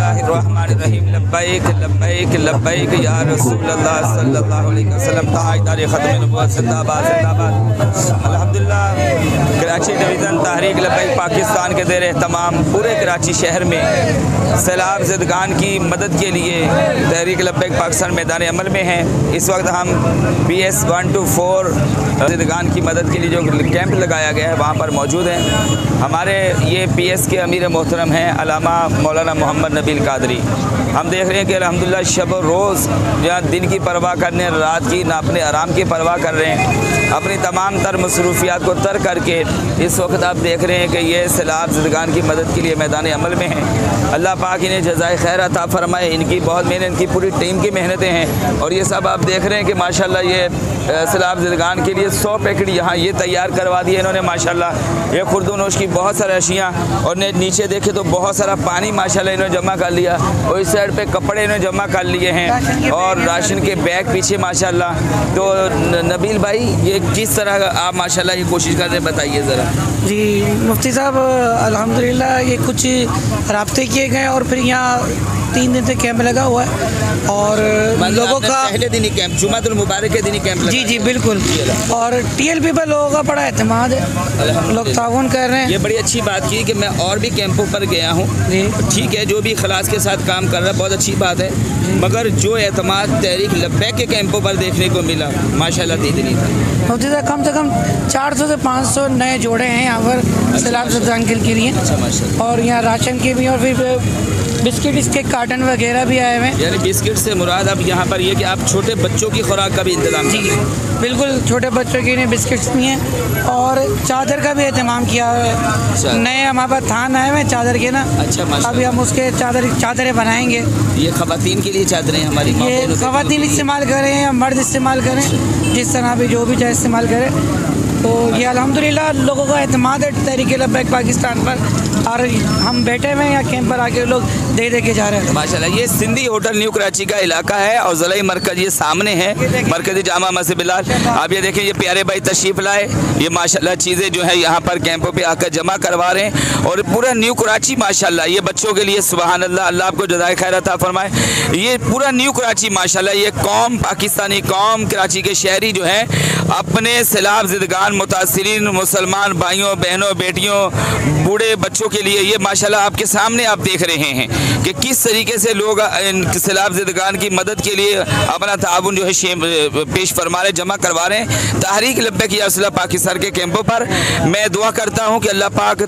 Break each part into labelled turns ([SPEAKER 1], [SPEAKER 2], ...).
[SPEAKER 1] बिस्मिल्लाहिर्रहमानिर्रहीम लब्बैक लब्बैक लब्बैक या रसूलल्लाह सल्लल्लाहु अलैहि वसल्लम ताजदार ख़त्म नबुव्वत जिंदाबाद जिंदाबाद। अल्हम्दुलिल्लाह कराची डिवीज़न तहरीक लब्बैक पाकिस्तान के ज़ेर एहतमाम पूरे कराची शहर में सैलाब ज़दगान की मदद के लिए तहरीक लब्बैक पाकिस्तान मैदान अमल में हैं। इस वक्त हम PS 124 ज़दगान की मदद के लिए जो कैंप लगाया गया है वहाँ पर मौजूद हैं। हमारे ये PS के अमीर मोहतरम हैं अल्लामा मौलाना मोहम्मद नबील कादरी। हम देख रहे हैं कि अल्हम्दुलिल्लाह शब रोज़ जहाँ दिन की परवाह करने रात की ना अपने आराम की परवाह कर रहे हैं, अपनी तमाम तर मसरूफियात को तर्क करके इस वक्त आप देख रहे हैं कि ये सैलाब ज़दगान की मदद के लिए मैदान अमल में हैं। अल्लाह पाक इन्हें जज़ाए खैर अता फरमाए। इनकी बहुत मेहनत, इनकी पूरी टीम की मेहनतें हैं और ये सब आप देख रहे हैं कि माशाल्लाह ये सैलाब ज़दगान के लिए 100 पैकेट यहाँ ये तैयार करवा दिए इन्होंने माशाल्लाह। ये खुर्दुनोश की बहुत सारी अशियाँ और नीचे देखे तो बहुत सारा पानी माशाल्लाह इन्होंने जमा कर लिया और इस साइड पे कपड़े इन्होंने जमा कर लिए हैं और राशन के बैग पीछे माशाल्लाह। तो नबील भाई ये किस तरह आप माशाल्लाह ये कोशिश कर रहे हैं, बताइए ज़रा।
[SPEAKER 2] जी मुफ्ती साहब अल्हम्दुलिल्लाह ये कुछ राब्ते किए गए और फिर यहाँ 3 दिन से कैंप लगा हुआ है और लोगों का
[SPEAKER 1] पहले दिन ही कैंप जुमातुल मुबारक के दिन ही कैंप
[SPEAKER 2] जी बिल्कुल। और TLP पर लोगों का बड़ा एतमाद है, लोग ताउन कर रहे हैं।
[SPEAKER 1] ये बड़ी अच्छी बात की कि मैं और भी कैंपों पर गया हूँ। ठीक है, जो भी खलास के साथ काम कर रहा है बहुत अच्छी बात है, मगर जो एतमाद तहरीक लब्बैक के कैंपों पर देखने को मिला माशाल्लाह दीदी नहीं था।
[SPEAKER 2] कम से कम 400 से 500 नए जोड़े हैं यहाँ पर सैलाब ज़दगान के लिए और यहाँ राशन के भी और फिर बिस्किट इसके कार्टन वगैरह भी आए हुए हैं।
[SPEAKER 1] यानी बिस्किट से मुराद अब यहाँ पर ये कि आप छोटे बच्चों की खुराक का भी इंतजाम
[SPEAKER 2] जी बिल्कुल, छोटे बच्चों के लिए बिस्किट्स भी हैं और चादर का भी एहतमाम किया हुआ है। नए हमारे पास थान आए हुए हैं चादर के ना।
[SPEAKER 1] अच्छा,
[SPEAKER 2] अभी हम उसके चादरें बनाएंगे।
[SPEAKER 1] ये खवातीन के लिए चादरें हमारी,
[SPEAKER 2] ये खवातीन इस्तेमाल करें या मर्द इस्तेमाल करें, जिस तरह भी जो भी चाहे इस्तेमाल करें। तो ये अल्हम्दुलिल्लाह लोगों का एतमाद है तहरीक लब्बैक पाकिस्तान पर और हम बैठे हुए हैं यहाँ कैंप पर आके लोग दे के जा रहे हैं
[SPEAKER 1] माशाल्लाह। ये सिंधी होटल न्यू कराची का इलाका है और ज़िला मरकज़ ये सामने है, मरकज़ी जामा मस्जिद बिलाल। आप ये देखें, ये प्यारे भाई तशरीफ़ लाए, ये माशाल्लाह चीज़ें जो है यहाँ पर कैंपों पे आकर जमा करवा रहे हैं और पूरा न्यू कराची माशाल्लाह ये बच्चों के लिए सुबहान अल्लाह, अल्लाह आपको जज़ाए खैर अता फरमाए। ये पूरा न्यू कराची माशाल्लाह ये कौम, पाकिस्तानी कौम, कराची के शहरी जो है अपने सैलाब ज़दगान मुतासिरीन मुसलमान भाइयों बहनों बेटियों बूढ़े बच्चों के लिए ये माशाल्लाह आपके सामने आप देख रहे हैं कि किस तरीके से लोग सैलाब ज़दगान की मदद के लिए अपना ताउन जो है पेश फरमा रहे, जमा करवा रहे हैं तहरीक लब्बैक या रसूलल्लाह पाकिस्तान के कैंपों पर। मैं दुआ करता हूँ कि अल्लाह पाक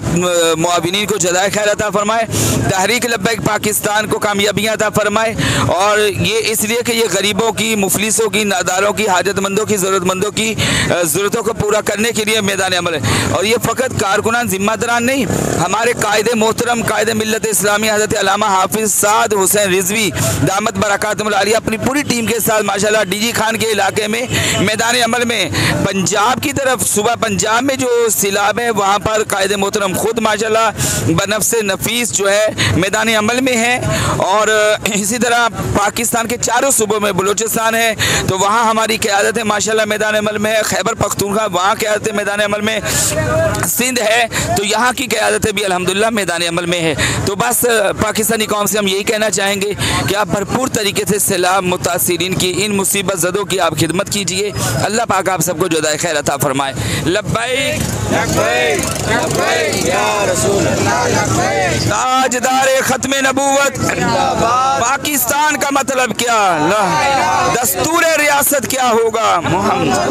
[SPEAKER 1] मुआविनीन को जज़ाए खैर अता फरमाए, तहरीक लब्बैक पाकिस्तान को कामयाबियाँ अता फरमाए। और ये इसलिए कि ये गरीबों की, मुफलिसों की, नादारों की, हाजतमंदों की, ज़रूरतमंदों की ज़रूरतों को पूरा करने के लिए मैदान अमल है। और ये फ़कत कारकुनान ज़िम्मेदारान नहीं, हमारे कायदे मोहतरम कायदे मिल्लत इस्लामी हज़रत अल्लामा हाफिज़ साद हुसैन रिजवी दामत बरकातुहुल आलिया अपनी पूरी टीम के साथ माशाल्लाह DG खान के इलाके में मैदान अमल में पंजाब की तरफ सुबह पंजाब में जो सैलाब है वहाँ पर कायदे मोहतरम खुद माशाल्लाह बनफ्से नफीस जो है मैदान अमल में है। और इसी तरह पाकिस्तान के चारों सूबों में बलूचिस्तान है तो वहाँ हमारी क़यादत है माशाल्लाह मैदान अमल में है, खैबर पख्तूनख्वा वहाँ क़यादत है मैदान अमल में, सिंध है तो यहाँ की क़यादत भी अल्हम्दुलिल्लाह मैदान अमल में है। तो बस पाकिस्तानी कौम से हम यही कहना चाहेंगे कि आप भरपूर तरीके से सैलाब मुतासिरीन की, इन मुसीबत ज़दों की आप खिदमत कीजिए। अल्लाह पाक आप सबको जज़ाए खैर अता फरमाए। लब्बैक लब्बैक लब्बैक या रसूल अल्लाह लब्बैक। ताजदार ख़त्म नबूवत पाकिस्तान का मतलब क्या, दस्तूर रियासत क्या होगा, मोहम्मद